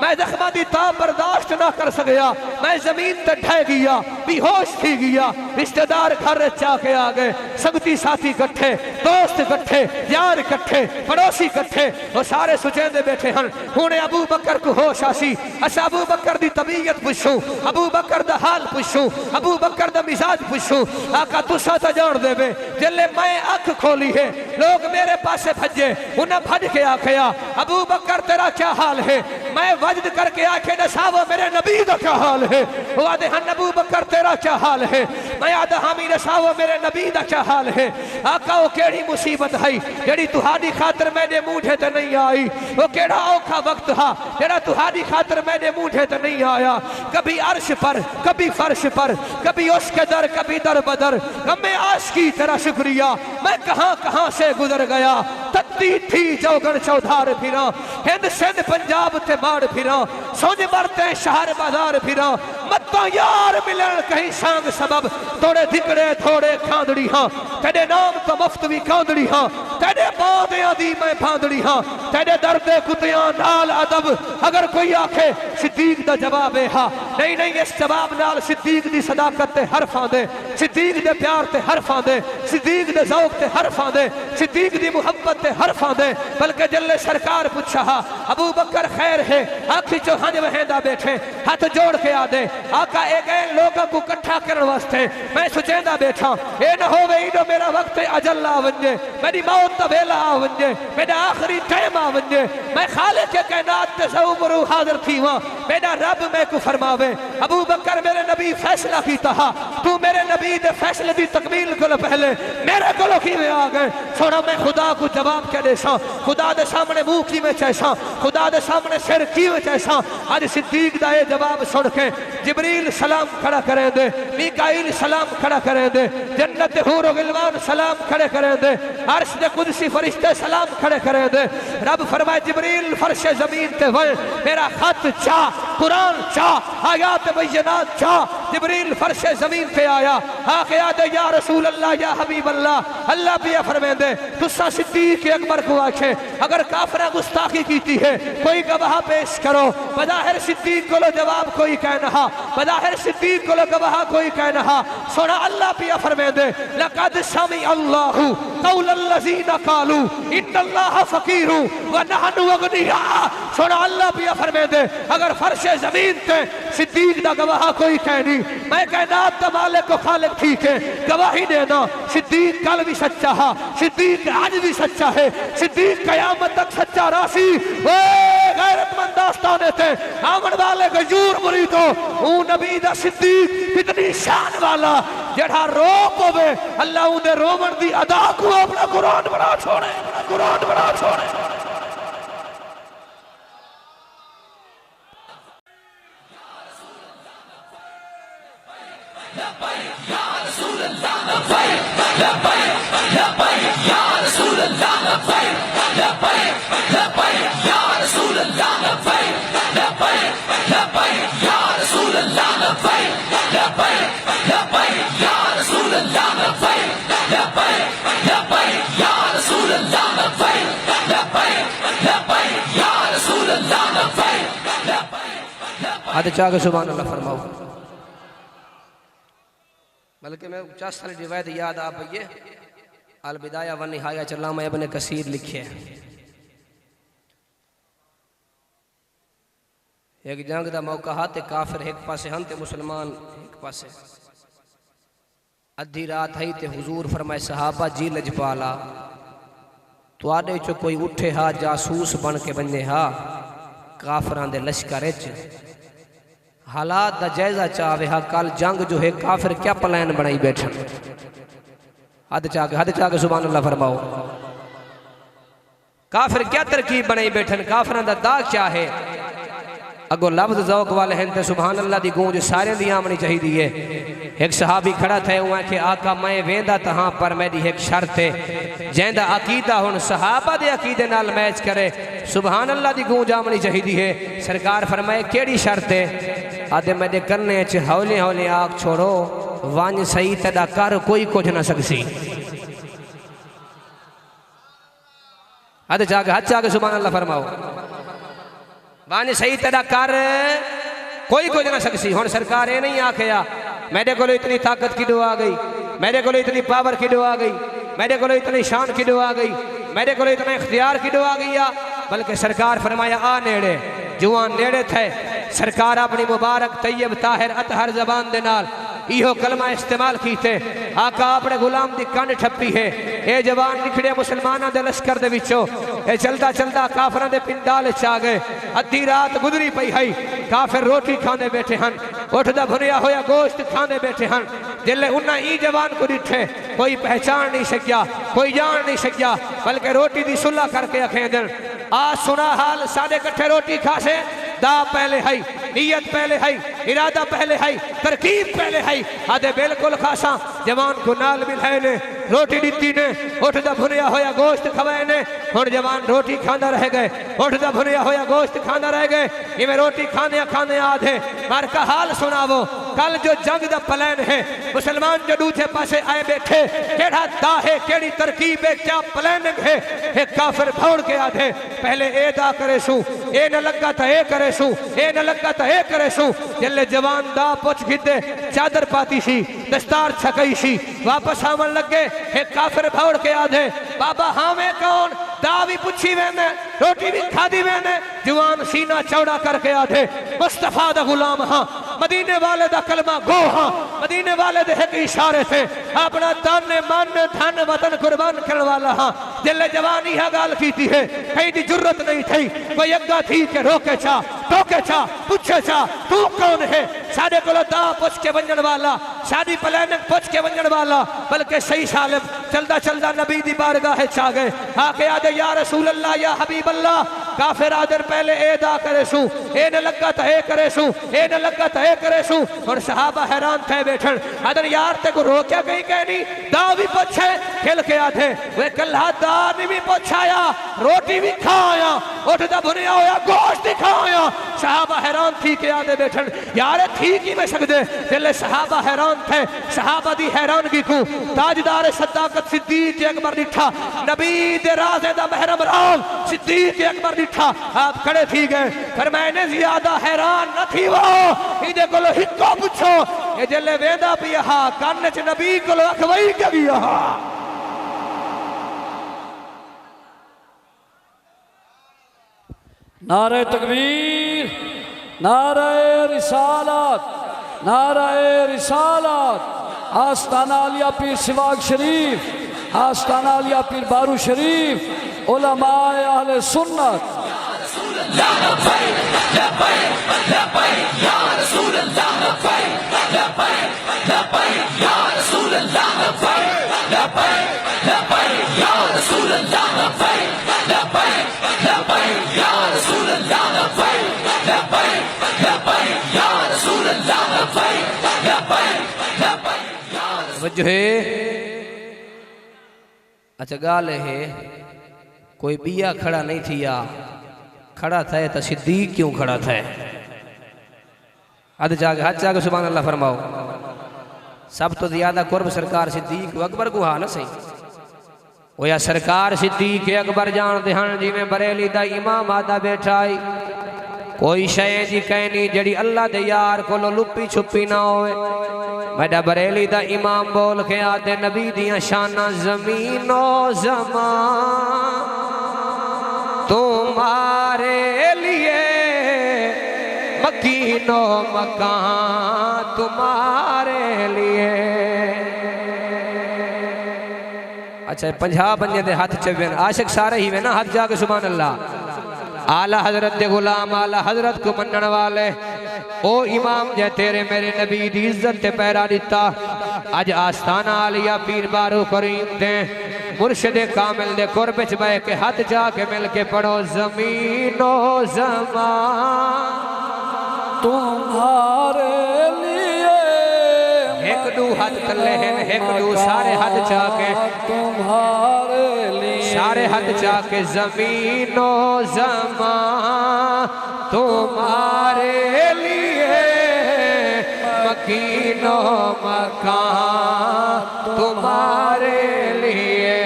मैं जख्मा दी ताब बर्दाश्त ना कर सकया, मैं जमीन ते ढह गया, बेहोश थी गया। रिश्तेदार घर चा के आ गए, संगती साथी इकट्ठे, दोस्त इकट्ठे, यार इकट्ठे, पड़ोसी इकट्ठे, वो सारे सुचेंदे बैठे हैं। हुणे अबू बकर को होश आसी, असा अबू बकर दी तबीयत पुछूं, अबू बकर दा हाल पुछूं, अबू बकर दा मिजाज पुछूं। आका तुसा तो जान देवे जल्ले मैं अख खोली है लोग मेरे पासे भजे, उन्हें भज के आखया अबू बकर तेरा क्या हाल है, मैं वजद करके आखे दसावो मेरे नबी दा क्या हाल है, वो आदे हन अबू बकर तेरा क्या हाल है, मैं आदा हामी दसावो मेरे नबी दा क्या हाल है। आका वो केड़ी मुसीबत है जेड़ी तुहाडी खातर मैंने मूठे ते नहीं आई, वो केड़ा औखा वक्त हा जेड़ा तुहाडी खातर मैंने मूठे ते नहीं आया। कभी अर्श पर, कभी फर्श पर, कभी उसके दर, कभी दर बदर, गमे आशिकी तेरा शुक्रिया, मैं कहां कहां से गुजर गया। तत्ती थी चौगन चौधार फिरा, हिंद सिंध पंजाब ते बाढ़ फिरा, सोज मरते शहर बाजार फिरा, मत्ता यार मिलन कहीं सांग सबब, थोड़े धिकड़े थोड़े खांदड़ी हाँ, तेरे नाम तो मुफ्त भी खांदड़ी हाँ, तेरे बादियां दी मैं फांदड़ी हाँ, तेरे दर्दे कुतियां नाल अदब। अगर कोई आखे सिद्दीक दा जवाब है हा, नहीं नहीं इस जवाब नाल सिद्दीक दी सदाकत ते हरफां दे, सिद्दीक दे प्यार ते हरफां दे, सिद्दीक दे ज़ौक़ ते हरफां दे, सिद्दीक दी मुहब्बत ते हरफां दे। बल्कि जल्ले सरकार पूछा हा अबू बकर खैर है, आखी चो हंज वहेंदा बैठे हाथ जोड़ के आदे आका ए गए लोगों को इकट्ठा करने वास्ते, मैं सुचेंदा बैठा ए न होवे इनो मेरा वक्त अजल आ वंजे, मेरी मौत दा वेला आ वंजे, मेरा आखिरी टाइम आ वंजे, मैं खालिक के कायनात ते ज़रूर हाजिर थी वहां, मेरा रब मैं को फरमावे अबू बकर मेरे नबी फैसला कीता हा, तू मेरे नबी दे फैसले दी तकमील को पहले मेरे को किवें आ गए। सोना मैं खुदा को जवाब क्या देसा, खुदा दे सामने मुंह किवें चैसा, खुदा दे सामने सिर किवें चैसा। आज सिद्दीक दा ये जवाब सुन के जिब्रील सलाम खड़ा करे दे, मीकाईल सलाम खड़ा करे दे, जन्नत दे हूर गिलमान सलाम खड़े करे दे, अर्श दे कुदसी फरिश्ते सलाम खड़े करे दे। रब फरमाए जिब्रील फर्श जमीन ते वल, मेरा खत चा, कुरान चा, आयात बय्यनात चा, जिब्रील फर्श ज़मीन पे आया, आके आदे या रसूल अल्लाह या हबीब अल्लाह, अल्लाह पिया फरमांदे तुसा सिद्दीक अकबर को आखे अगर काफरा गुस्ताखी कीती है कोई गवाह पेश करो। बज़ाहिर सिद्दीक को जवाब कोई कह नहा, बज़ाहिर सिद्दीक को गवाह कोई कह नहा। सोना अल्लाह पिया फरमांदे लक़द समी अल्लाहु क़ौलल लज़ीना क़ालू इन्नल्लाह फ़क़ीरु व नहनु अग़निया। सोना अल्लाह पिया फरमांदे अगर फर्श ज़मीन ते सिद्दीक दा गवाह कोई कह नहीं, मैं कायनात दा मालिक को खालिक ठीक है गवाही देना। सिद्दीक कल भी सच्चा है, सिद्दीक आज भी सच्चा है, सिद्दीक क़यामत तक सच्चा रासी। गैरतमंद दास्ताने थे आमन वाले गजूर मुरीदो ऊ नबी दा सिद्दीक कितनी शान वाला जेड़ा रो पवे अल्लाह उदे रोवन दी अदा को अपना कुरान बना छोड़े, कुरान बना छोड़े। हद चाह के सुभान अल्लाह फरमाओ। बल्कि मैं 50 साल रिवायत याद आ पई है, अल बिदाया व निहाया अल्लामा इब्न कसीर लिखे एक जंग दा मौका हा ते काफिर एक पासे हन ते मुसलमान एक पासे। अद्धी रात आई ते हुजूर फरमाए सहाबा जी लजपाला तुआडे चो कोई उठे हा जासूस बन के बने हा काफरां दे लश्कर च हालात दा जायजा चावे हा कल जंग जो है काफिर क्या प्लान बनाई बैठन। हद चाह के सुभान अल्लाह फरमाओ। काफिर क्या तरकीब बनाई बैठन, काफिरां दा दाग क्या है। अगो लफ्ज ज़ौक वाले हैं ते सुभान अल्लाह दी गूंज सारे दी आमनी चाहिदी है। एक सहाबी खड़ा थे उहाँ के आका मैं वेंदा तहां पर मेरी एक शर्त है जैंदा अकीदा हुन सहाबा दे अकीदे नाल मैच करे सुभान अल्लाह दी गूंज आमनी चाहिदी है। सरकार फरमाए केड़ी शर्त है। आदे मेरे करने च हौले हौले आग छोड़ो वन सही तदा कर कोई कुछ ना सकसी। हद जाके सुभान अल्लाह फरमाओ। वन सही तदा कर कोई कुछ ना सकसी। हुन सरकार ये नहीं आखिया मेरे को इतनी ताकत किदो आ गई, मेरे को इतनी पावर किदो आ गई, मेरे को इतनी शान किदो आ गई, मेरे को इतना इख्तियार किदो आ गया। बल्कि सरकार फरमाया आ नेड़े जुआन नेड़े थे। सरकार अपनी मुबारक तैयब ताहिर अतहर जबान दे नाल इहो कलमा इस्तेमाल कीते। आका अपने गुलाम दी कंड ठप्पी है। ये जवान निखड़े मुसलमाना दे लश्कर दे विचों ये चलता चलता काफरां दे पिंडाल च आ गए। अद्धी रात गुजरी पई है, काफिर रोटी खाने बैठे हन, उठदा भुनिया होया गोश्त खाने बैठे हन। जिले उन्हें ई जवान को डिठे कोई पहचान नहीं सकिया, कोई जान नहीं सकिया, बल्कि रोटी दी सुलह करके आखे दिन आ सुना हाल साढ़े कट्ठे रोटी खासे दा पहले है, नीयत पहले है, इरादा पहले है, तरकीब पहले है। आदे बिल्कुल खासा जवान को नाल मिलाए ने रोटी दी ने उठदा भुनिया होया गोश्त खवाए ने। हुण जवान रोटी खांदा रह गए, उठदा भुनिया होया गोश्त खांदा रह गए। इवें रोटी खाने खाने आधे मार का हाल सुनावो। कल जो जंग दा प्लान है मुसलमान जो दूसरे पासे आए बैठे केड़ा दा है केड़ी तरकीब है क्या प्लानिंग है। एक काफिर भौड़ के आधे पहले ए दा करे सू ए न लगा तो ए करे सू ए न लगा तो ए करे सू। जल्ले जवान दा पुछ गिदे चादर पाती सी दस्तार छकई सी वापस आवन लगे। एक काफिर भौड़ के आधे बाबा हाँ मैं कौन दा भी पुछी वेने रोटी भी खादी वेने। जवान सीना चौड़ा करके आधे मुस्तफा दा गुलाम हाँ मदीने वाले दा कलमा गो हाँ मदीने वाले दे एक इशारे से अपना तन मन धन वतन कुर्बान करने वाला हाँ। जिले जवानी है गाल की है कहीं दी जरूरत नहीं थी कोई अग्गा थी के रोके चा टोके चा पूछे चा तू कौन है। साढ़े को दा पुछ के वंजन वाला शादी प्लानिंग पुछ के वंजन वाला बल्कि सही सालिम चलदा चलदा नबी दी बारगाह चा गए। आके आदे या रसूल अल्लाह या हबीब अल्लाह काफिर आदर पहले ए दा करे सू ए न लगा तो ए करे सू ए न लगा तो ए करे सू और सहाबा हैरान थे बैठन अदर यार ते को रोक्या कहीं कहनी दा भी पूछे खिल के आधे वे कल्हा दा भी पूछाया रोटी भी खाया उठदा भुनिया होया गोश्त भी खाया सहाबा हैरान थी के आधे बैठन यार ठीक ही में सकदे दिले सहाबा हैरान थे सहाबा दी हैरानगी को ताजदार सदाकत सिद्दीक अकबर डिठा नबी दे राज़े दा महरम राज सिद्दीक अकबर डिठा आप खड़े थी गए पर मैंने ज्यादा हैरान न थी वो इदे कोलो हिक्को पूछो ए जले वेंदा पिया कान च नबी कोलो अखवई के गया नारे तकबीर नारे रिसालत नारे रिसालत आस्ताना आलिया पीर सिवाग शरीफ आस्ताना आलिया पीर बारू शरीफ उलमाए अहले सुन्नत वजह है अच्छा गाल है कोई बिया खड़ा नहीं थी या खड़ा था तो सिद्दीक क्यों खड़ा था हद जाके सुभान अल्लाह फरमाओ सब तो ज्यादा कुर्ब सरकार सिद्दीक अकबर को हा ना सही वो या सरकार सिद्दीक अकबर जान दे हन जिवें बरेली दा इमाम आदा बैठा है कोई शय जी कहनी जड़ी अल्लाह दे यार कोलो लुप्पी छुपी ना होवे मैडा बरेली दा इमाम बोल के आते नबी दियां शाना जमीनो जमा तुम्हारे लिए मकीनो मकान तुम्हारे लिए अच्छा 50 बंदे दे हाथ चवे आशिक सारे ही वे ना हाथ जाके सुभान अल्लाह आला हजरत दे गुलाम आला हजरत को मनन वाले ओ इमाम जे तेरे मेरे नबी दी इज्जत ते पैरा दिता अज आस्ताना आलिया पीर बारू करीम दे मुर्शिद कामिल दे कुर्ब च बैठ के हाथ जाके मिल के पढ़ो जमीनो जमा तुम्हारे लिए एक दू हाथ तले हैं एक दू सारे हाथ जाके तुम्हारे लिए सारे हाथ जाके जमीनो जमा तुम्हारे लिए मकीनो मकान तुम्हारे लिए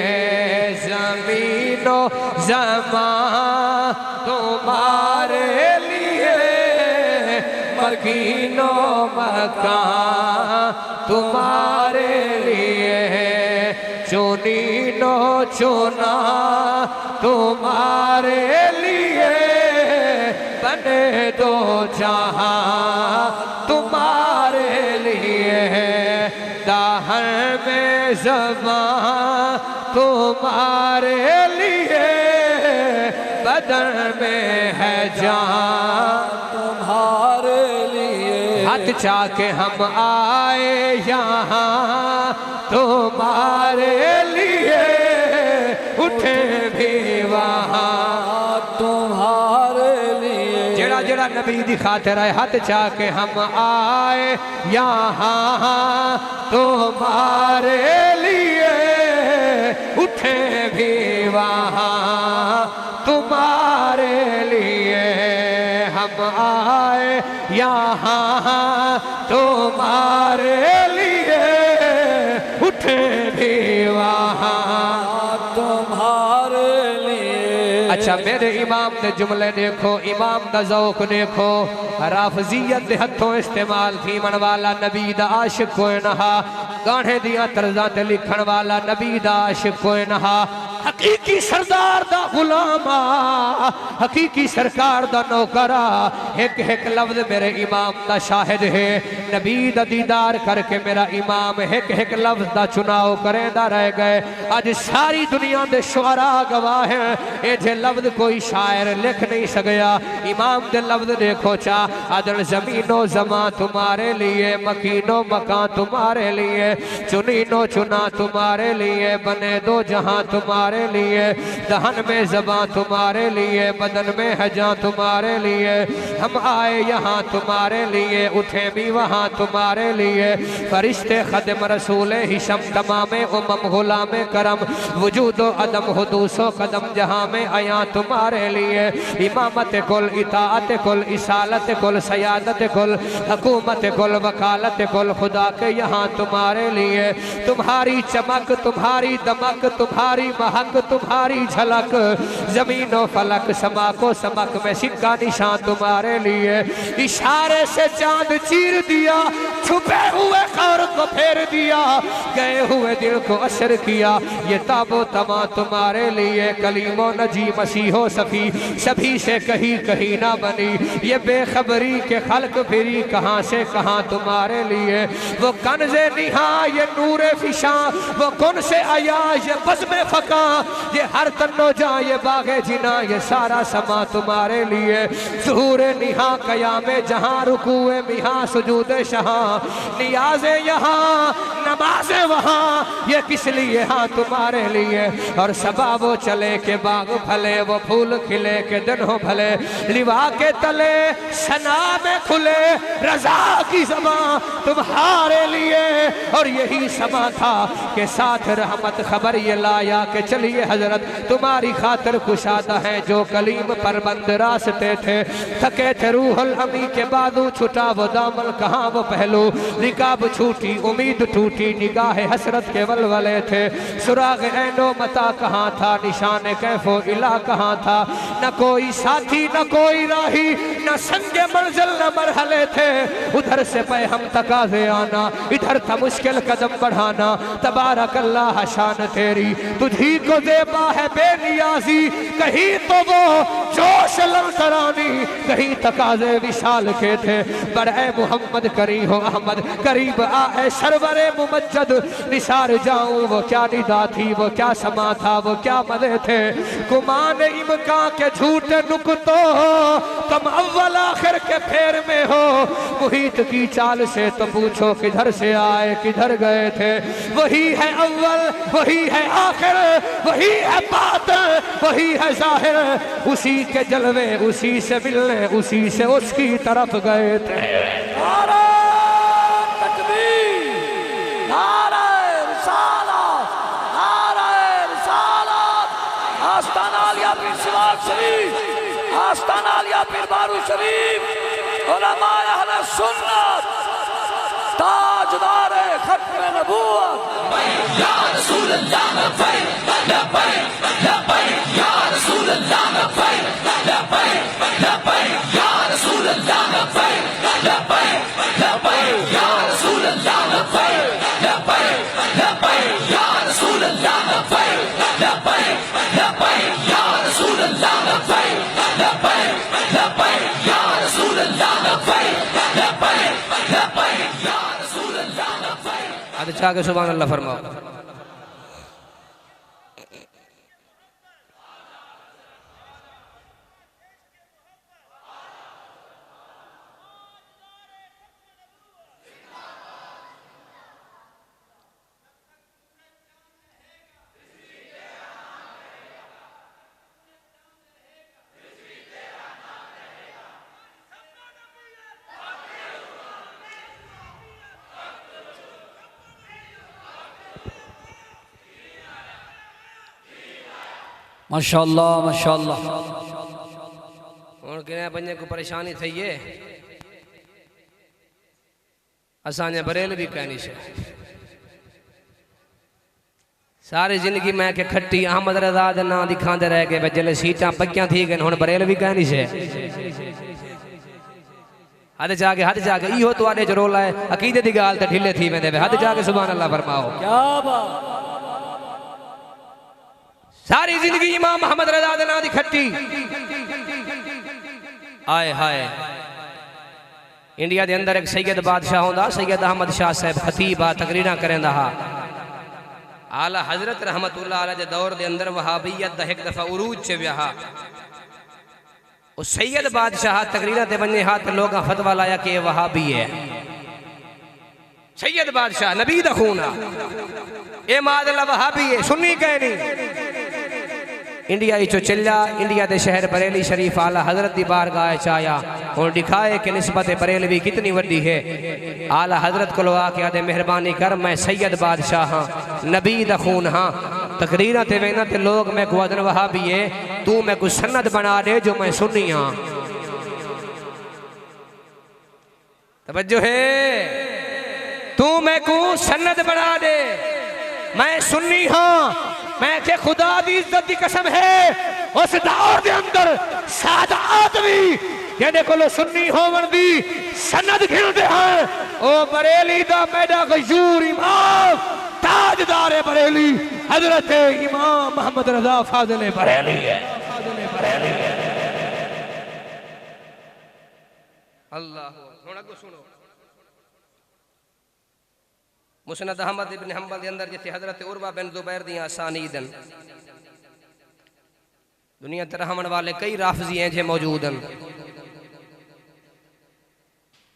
जमीनो जमा तुम्हारे लिए मकीनो मकान तुम्हारे लिए चुनी नो चुना तुम्हारे लिए बने दो जहां तुम्हारे लिए दाहर में ज़बां तुम्हारे लिए बदन में है जान तुम्हारे लिए हाथ चाके हम आए यहाँ तुम्हारे लिए उठे भी वहाँ तुम्हारे लिए जेड़ा जेड़ा नबी दी खातिर है हाथ चाके हम आए यहाँ तुम्हारे लिए उठे भी वहाँ तुम्हारे लिए हम आए यहाँ तुम्हारे लिए उठे भी वहाँ तुम्हारे लिए। अच्छा मेरे इमाम ने जुमले देखो इमाम दा ज़ौक़ देखो राफ़ज़ियत दे हथों इस्तेमाल थी मन वाला नबी दा आशिक कोई नहा गाने दियां तर्ज़ां ते लिखण वाला नबी दा आशिक कोई नहा हकीकी सरदार दा गुलामा हकीकी सरकार दा नौकरा एक एक लफ्ज मेरे इमाम दा शाहिद है नबी दा दीदार करके मेरा इमाम एक एक लफ्ज दा चुनाव करेंदा रह गए अज सारी दुनिया दे शुअरा गवाह हैं ये जे लफ्ज कोई शायर लिख नहीं सकया इमाम दे लफ्ज देखो चा अदल जमीनो जमा तुम्हारे लिए मकीनो मकान तुम्हारे लिए चुनीनो चुना तुम्हारे लिए बने दो जहां तुम्हारे तुम्हारे लिए, दहन में ज़बां तुम्हारे लिए, बदन में है जान तुम्हारे लिए। हम आए यहाँ तुम्हारे लिए, उठे भी वहाँ तुम्हारे लिए। फरिश्ते खदम रसूल हिशम तमामे उमम गुलाम करम वजूदो अदम हुदूसो कदम जहाँ में आया तुम्हारे लिए। इमामत कुल, इताअत कुल, इसालत कुल, सयादत कुल, हुकूमत कुल, वकालत कुल, खुदा के यहाँ तुम्हारे लिए। तुम्हारी चमक, तुम्हारी दमक, तुम्हारी महक, तुम्हारी झलक, जमीनो फलक समा को समक में सिक्का निशान तुम्हारे लिए। इशारे से चांद चीर दिया, छुपे हुए खौर को फेर दिया, गए हुए दिल को असर किया। ये ताबो तमा तुम्हारे लिए। कलीमो नजी मसीहो सफी सभी से कहीं कहीं ना बनी। ये बेखबरी के खल्क फिरी कहाँ से कहाँ तुम्हारे लिए। वो कन्ज़े निहा, ये नूरे फिशा, वो कौन से आया, ये बज़्म फका, ये हर तन्नो जा, ये बागे जिना, ये सारा समा तुम्हारे लिए। ज़हूरे निहा कयामे जहाँ, रुकूए मिहा सुजूदे शहा, नियाज़े यहाँ नमाज़े वहाँ, ये किस लिए हाँ तुम्हारे लिए। और सबा वो चले के बाग फले, वो फूल खिले के दिन हो भले, लिवा के तले सना में खुले, रजा की ज़बां तुम्हारे लिए। और यही समा था के साथ रहमत खबर ये लाया कि चलिए हजरत तुम्हारी खातिर कुशादा है। जो कलीम पर बंद रास्ते थे, थके थे रूहुल अमी के बाजू, छुटा वो दामन कहाँ वो पहलू, रिकाब छूटी उम्मीद टूटी, निगाह हसरत के वलवले थे। सुराग ऐनो मता कहाँ था, निशान कैफो इला कहाँ था। न कोई साथी न कोई राही, न संगे मंजिल न मरहले थे। उधर से पे हम तकाज़े आना, इधर था मुश्किल कदम बढ़ाना। तबारक अल्लाह शान तेरी, तुझी को ज़ेबा है बेनियाजी। कहीं तो वो जोश ललकरानी, कहीं तकाज़े विशाल के थे। बड़े मोहम्मद करी हो अहमद, करीब आए सरवरे मुमज्जद। निसार जाऊं वो क्या निदा थी, वो क्या समा था, वो क्या मज़े थे। गुमान इमका के झूठे नुक्तों, तुम अव्वल आखिर के फेर में हो। मुहीत की चाल से तो पूछो किधर से आए किधर गए थे। वही है अव्वल, वही है आखिर, वही है बातिन, वही है जाहिर। उसी के जलवे उसी से मिलने, उसी से उसकी तरफ गए थे। नारे तकबीर, नारे रिसालत, नारे रिसालत। आस्ताना आलिया पीर सिवाग शरीफ, आस्ताना आलिया पीर बारू शरीफ, उलमाए अहले सुन्नत, ताजदारे खत्म नबूवत। या रसूल अल्लाह लब्बैक लब्बैक लब्बैक, या रसूल अल्लाह लब्बैक लब्बैक लब्बैक, या रसूल अल्लाह लब्बैक लब्बैक लब्बैक, या रसूल अल्लाह लब्बैक लब्बैक लब्बैक, या रसूल अल्लाह लब्बैक लब्बैक लब्बैक, या रसूल अल्लाह लब्बैक लब्बैक लब्बैक, या रसूल अल्लाह लब्बैक लब्बैक लब्बैक, या रसूल अल्लाह लब्बैक। अच्छा के सुभान अल्लाह फरमाओ। माशाअल्लाह माशाअल्लाह। और किने बंदे को परेशानी थई है, असाने बरेल भी कहनी से सारी जिंदगी मैं के खट्टी अहमद रजा दे ना दिखांदे रह गए। जले सीटां पक्कियां थी गए, हुण बरेल भी कहनी से। हद जाके इहो तुहाडे च रोला है, अकीदे दी गाल ते ढिले थी वेंदे। हद जाके सुभान अल्लाह फरमाओ। क्या बात। सारी जिंदगी इमाम अहमद रजा दे ना दी खट्टी। आए हाय, इंडिया दे अंदर एक सैयद बादशाह होंदा, सैयद अहमद शाह साहब खतीब आ, तकरीरा करेंदा हा। आला हजरत रहमतुल्लाह अलैह दे दौर दे अंदर वहाबियत दा एक दफा उरूज च व्याहा। उस सैयद बादशाह तकरीरा दे बन्ने हाथ लोग फतवा लाया कि ये वहाबी है। सैयद बादशाह नबी दा खून आ, ए मादला वहाबी है, सुन्नी कहनी। इंडिया चो चलिया इंडिया के शहर बरेली शरीफ आला हजरत की बारगाह च आया और दिखाए कि निस्बत बरेलवी कितनी वड्डी है। आला हजरत को आके आदे मेहरबानी कर मैं सैयद बादशाह हाँ नबी दा खून हाँ तकरीर ते वेना ते लोग मैं को आदन वहा भी है तू मैं को सन्नत बना दे जो मैं सुनी हाँ। तवज्जो है तू मैं को सन्नत बना दे मैं सुन्नी हाँ। मैं के खुदा दी इज्जत की कसम है उस दौर के अंदर सादा आदमी जेदे कोलो सुन्नी होवन दी सनद घिलदे हैं ओ बरेली दा मैडा गयूर इमाम ताजदार बरेली हजरत इमाम मोहम्मद रजा फाजिल बरेली है। अल्लाह हुण सुनो मुसनद अहमद इब्न हंबल के अंदर जिथे हजरत उर्वा बिन जुबैर दी आसानीदन दुनिया ते रहमन वाले कई राफजी हैं जे मौजूद हैं।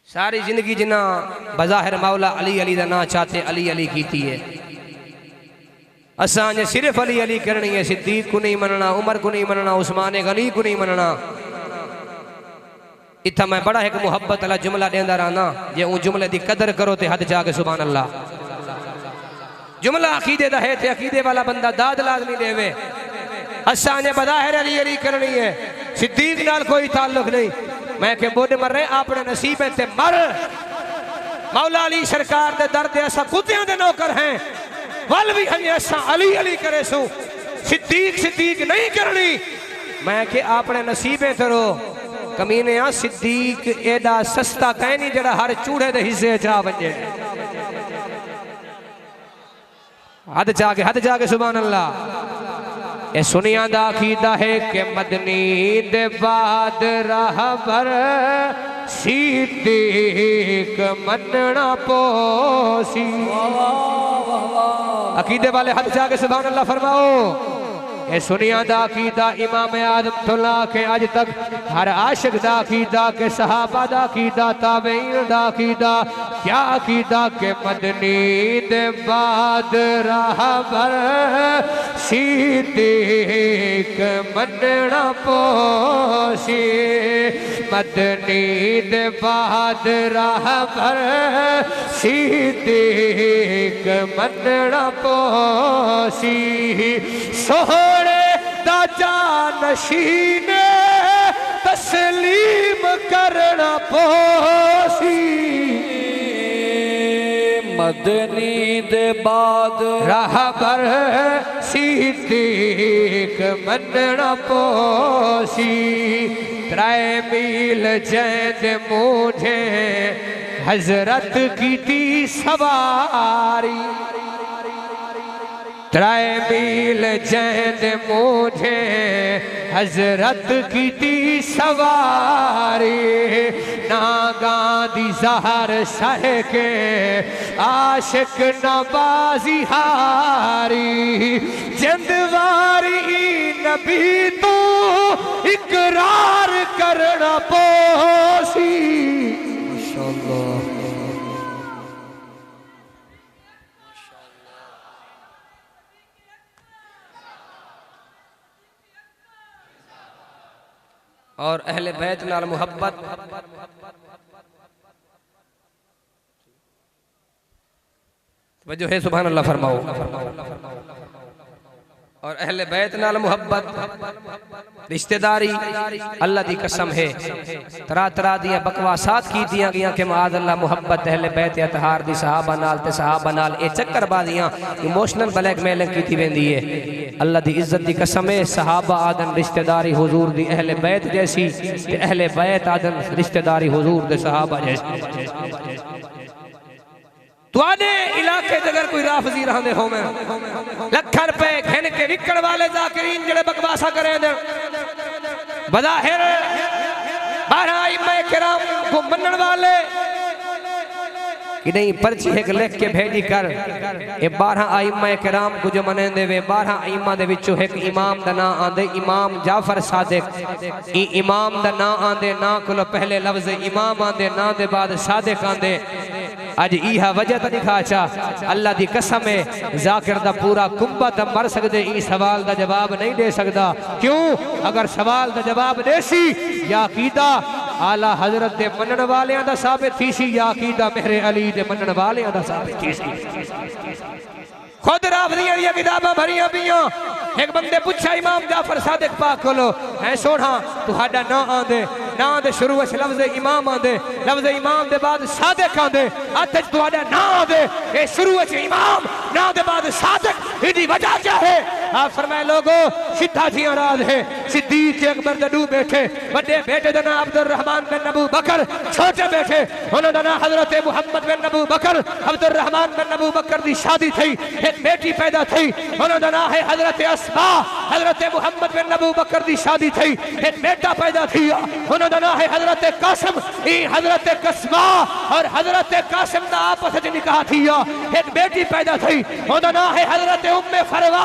सारी जिंदगी जिन्ना बज़ाहिर मौला अली अली दा ना चाहते अली अली कीती है। असां ने सिर्फ अली अली करनी है सिद्दीक को नहीं मनना उमर को नहीं मनना उस्मान गनी को नहीं मनना। इतना मैं बड़ा एक मुहब्बत वाला जुमला देंदा रहना जे उन जुमले की कदर करो ते हद जाके सुभान अल्लाह। जुमला अकीदे दा है ते अकीदे वाला बंदा दाद लाजमी देवे। असा ने बज़ाहिर अली अली करनी है सिद्दीक नाल कोई ताल्लुक नहीं। मैं के बोड मर रहे अपने नसीबे ते मर मौला अली सरकार दे दर ते असा कुत्तियां दे नौकर हैं वल भी हमें असा अली अली करे सू सिद्दीक सिद्दीक नहीं करनी। मैं के अपने नसीबे ते रो कमीने आ सिद्दीक एडा सस्ता कहीं नहीं जड़ा हर चूड़े दे हिस्से जा वजे। हद जाके सुभान अल्लाह। ये सुनिया दा कीदा है कि मदनी दे बाद रहबर सिद्दीक मनना पोसी। अकीदे वाले हद जाके सुभान अल्लाह फरमाओ। ये सुनिया दा कीदा इमाम आदम तुल्ला के आज तक हर आशिक दा कीदा के सहाबा दा कीदा ताबईन दा कीदा क्या कीदा के मदनी दे बाद रहबर सिद्दीक मनना पोसी। मदनी दे बाद रहबर सिद्दीक मनना पोसी। सोहरे दा जानशीन तस्लीम करना पोसी। मदनी दे बाद रहबर सिद्दीक मनना पोसी। त्रै मील जैद मुझे हजरत की थी सवारी। त्रै मील जैद मुझे हजरत की थी सवारी। नागादी जहर सह के आशिक नवाजी हारी। जंदवारी नबी तो इकरार करना पोसी। माशाअल्लाह। और अहले बैत नाल मुहब्बत वजह है सुभान अल्लाह फरमाओ। और अहले बैत नाल मुहब्बत रिश्तेदारी अल्लाह दी कसम है तरह तरह दियां बकवासात की दियां गईयां कि माद अल्लाह मुहब्बत अहले बैत अतहार दी सहाबा नाल ते सहाबा नाल ए चक्कर बाजियां इमोशनल ब्लैकमेलिंग की वेंदी है। अल्लाह दी इज्जत दी कसम है सहाबा आदन रिश्तेदारी हुजूर दी अहले बैत जैसी ते अहले बैत आदन रिश्तेदारी हुजूर दे सहाबा जैसी। तुआडे इलाके अगर कोई राफजी रहंदे होवे लख रुपए घिन के विकण वाले जाकिरीन जड़े बकवासा करे दे बज़ाहिर 12 इमाम किराम को मनण वाले कि नहीं पर्ची एक लिख के भेजी कर ये 12 आइम्मा किराम को जो मने देवे 12 आइम्मा दे विचों एक इमाम दा ना आंदे इमाम जाफर सादिक ई इमाम दा ना आंदे ना कोलो पहले लफ्ज इमाम आंदे ना दे बाद सादिक आंदे अज इहा वजह तो दिखा चा अल्लाह दी कसम है जाकिर दा पूरा कुंबत मर सकदे ई सवाल दा जवाब नहीं दे सकदा क्यों अगर सवाल दा जवाब देसी या अकीदा आला हजरत दे मनन वालियां दा साबित थी सी या अकीदा मेरे अली दे मनन वालियां दा साबित थी सी खुद रावदियां दी किताबां भरियां पियां एक बंदे पूछा इमाम जाफर सादिक पाक कोलो है सोना तुहाडा ना आंदे ना दे शुरू विच लफ्ज इमाम आंदे लफ्ज इमाम दे बाद सादिक आंदे अते तुहाडा ना आंदे ए शुरू विच इमाम ना दे बाद सादिक इदी वजह क्या है आप फरमाए लोगो सीधा जी राज है सिद्दीक अकबर दडू बैठे बड़े बेटे दा नाम अब्दुल रहमान बिन अबू बकर छोटे बैठे उन्होंने ना हजरत मुहम्मद बिन अबू बकर अब्दुल रहमान बिन अबू बकर दी शादी थी एक बेटी पैदा थी उन्होंने ना है हजरत अस्मा हजरत मुहम्मद बिन अबू बकर दी शादी थी एक बेटा पैदा थी उन्होंने ना है हजरत कासिम ई हजरत कसमा और हजरत कासिम दा आपस में निकाह थी एक बेटी पैदा थी उन्होंने ना है हजरत उम्मे फरवा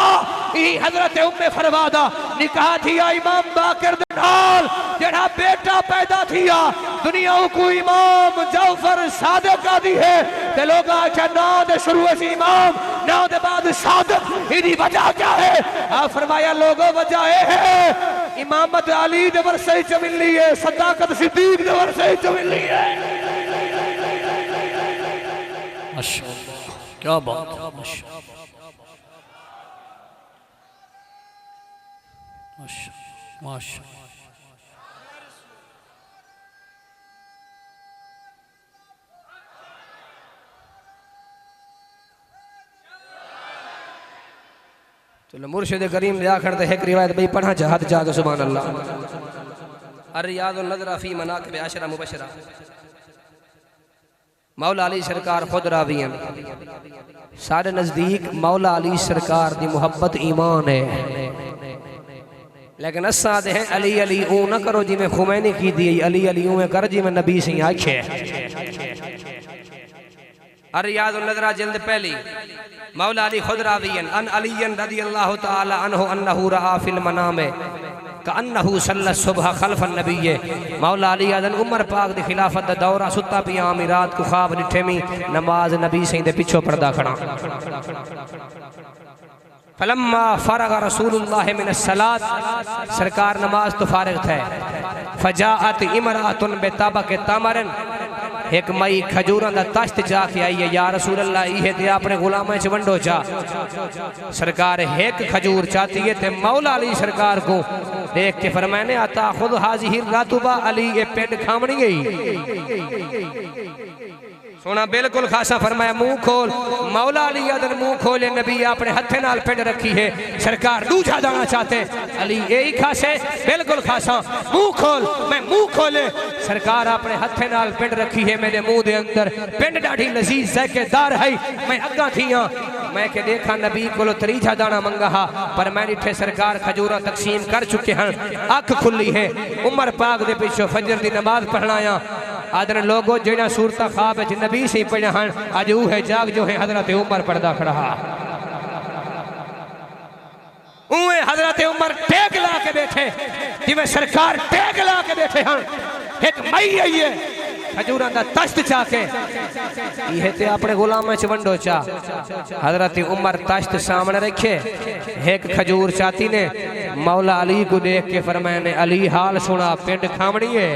ई हजरत उम्मे फरवा दा निकाह थी इमाम बाकर दे नाल जेड़ा बेटा पैदा थिया दुनिया को इमाम जाफर सादिक आदि है ते लोग आख्या ना दे शुरू से इमाम ना दे बाद सादिक इदी वजह क्या है आप फरमाया लोगों वजह है इमामत अली दे वरसे च मिली है सदाकत सिद्दीक दे वरसे च मिली है माशाअल्लाह क्या बात है माशाअल्लाह माशाअल्लाह चलो मुर्शिद करीम दे आखिर ते एक रिवायत भाई पढ़ा जहाद जाग सुभान अल्लाह अर्रियादुन नज़रा फी मनाकिब अशरा मुबशरा मौला अली सरकार खुद रावी हैं सारे नजदीक मौला अली सरकार दी मोहब्बत ईमान है लेकिन असा दे हैं अली अली ऊ ना करो जिमें खुमैनी की दी अली अली ऊ कर जिमें नबी से आखे अर्रियादुन नज़रा जिल्द पहली मौला अली खुद रावीन अन अलीयन रज़ियल्लाहु तआला अन्हु अन्नहु रआ फिल मनाम कअन्नहु सल्ला सुबह खल्फ नबी मौला अली अदन उमर पाक दी खिलाफत दा दौरा सुता पिया रात को ख्वाब डिठे मी नमाज नबी सही दे पिछो पर्दा खड़ा फलम्मा फरग रसूलुल्लाह मिन सलात सरकार नमाज तो फारिग थे फजाअत इमरातुन बेताबक तमरन एक मई खजूरों का तश्त जाके आई है या रसूल अल्लाह ये ते अपने गुलाम च वंडो चा सरकार एक खजूर चाहती है ते मौला अली सरकार को देख के फरमाने आता खुद हाजिर रातुबा अली ये पेंड खामनी गई सोना बिल्कुल खासा फरमाया मुंह खोल मौला अली अदन मुंह खोले नबी अपने हथे नाल पेंड रखी है सरकार दूजा दाना चाहते अली यही खासे बिल्कुल खासा मुंह खोल मैं मुंह खोले सरकार अपने हथे नाल पेंड रखी है मेरे मुंह दे अंदर पेंड डाढ़ी लजीज जायकेदार है मैं अग्गा थी मैं के देखा नबी को त्रीजा दाना मंगा हा पर मैं डिठे सरकार खजूरा तकसीम कर चुके हैं अख खुली है उमर पाक दे पिछो फजर दी नमाज पढ़नाया आदर लोगो जेड़ा सूरत ख्वाब नबी से पढ़ा हन अज ऊ है जाग जो है हजरत उमर पढ़दा खड़ा उए हजरत उमर टेक ला के बैठे जिवें सरकार टेक ला के बैठे हन एक मई आई है खजूरां दा तश्त चाके ये ते अपने गुलाम च वंडो चा हजरत उमर तश्त सामने रखे एक खजूर चाती ने मौला अली को देख के फरमाया ने अली हाल सुना पिंड खामनी है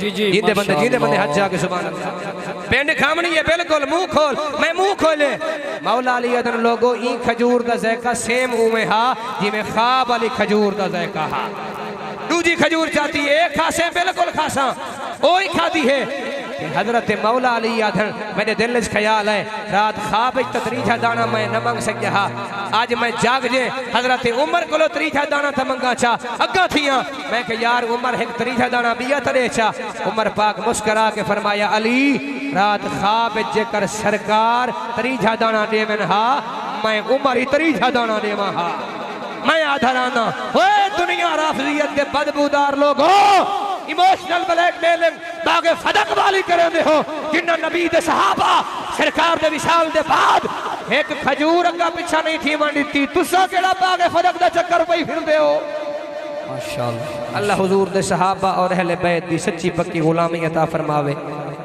जी जी जिंदे बंदे हज जाके सुभान अल्लाह पिंड खामनी है बिल्कुल मुंह खोल मैं मुंह खोले मौला अली अदन लोगो ई खजूर दा जायका सेम उमे हा जिवें ख्वाब वाली खजूर दा जायका हा दूजी खजूर चाहती है एक खासे बिल्कुल खासा ओही खादी है हजरत मौला अली आधन मेरे दिल च ख्याल है रात ख्वाब त्रीजा दाना मैं न मंग सकिया आज मैं जाग जे हजरत उमर को त्रीजा दाना था मंगा चा अग्गा थिया मैं के यार उमर एक त्रीजा दाना बिया तरे चा उमर पाक मुस्करा के फरमाया अली रात ख्वाब जेकर सरकार त्रीजा दाना देवन हा मैं उमर ही त्रीजा दाना देवा हा मैं आधा राना ओए दुनिया राफियत के बदबूदार लोगो इमोशनल ब्लैकमेलिंग बागे फदक वाली करेंदे हो जिन्ना नबी दे सहाबा सरकार दे विशाल दे बाद एक खजूर अग्गा पिछा नहीं थी मान दी तुसा केड़ा बागे फदक दा चक्कर पई फिरदे हो माशाअल्लाह। अल्लाह हुजूर दे सहाबा और अहले बैत दी सच्ची पक्की गुलामी अता फरमावे,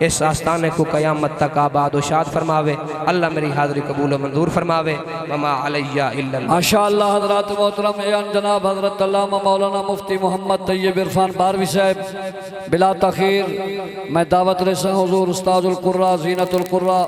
इस आस्ताने को कयामत तक आबाद शाद फरमावे। अल्लाह मेरी हाज़री कबूल मंजूर फरमावे। वमा अलैया इल्ला अल्लाह। माशाअल्लाह हज़रात मोहतरम जनाब हज़रत अल्लामा मौलाना मुफ्ती मोहम्मद तैयब इरफान बारवी साहब बिला तखीर मैं दावत रसा हुजूर उस्ताजुल कुर्रा ज़ीनतुल कुर्रा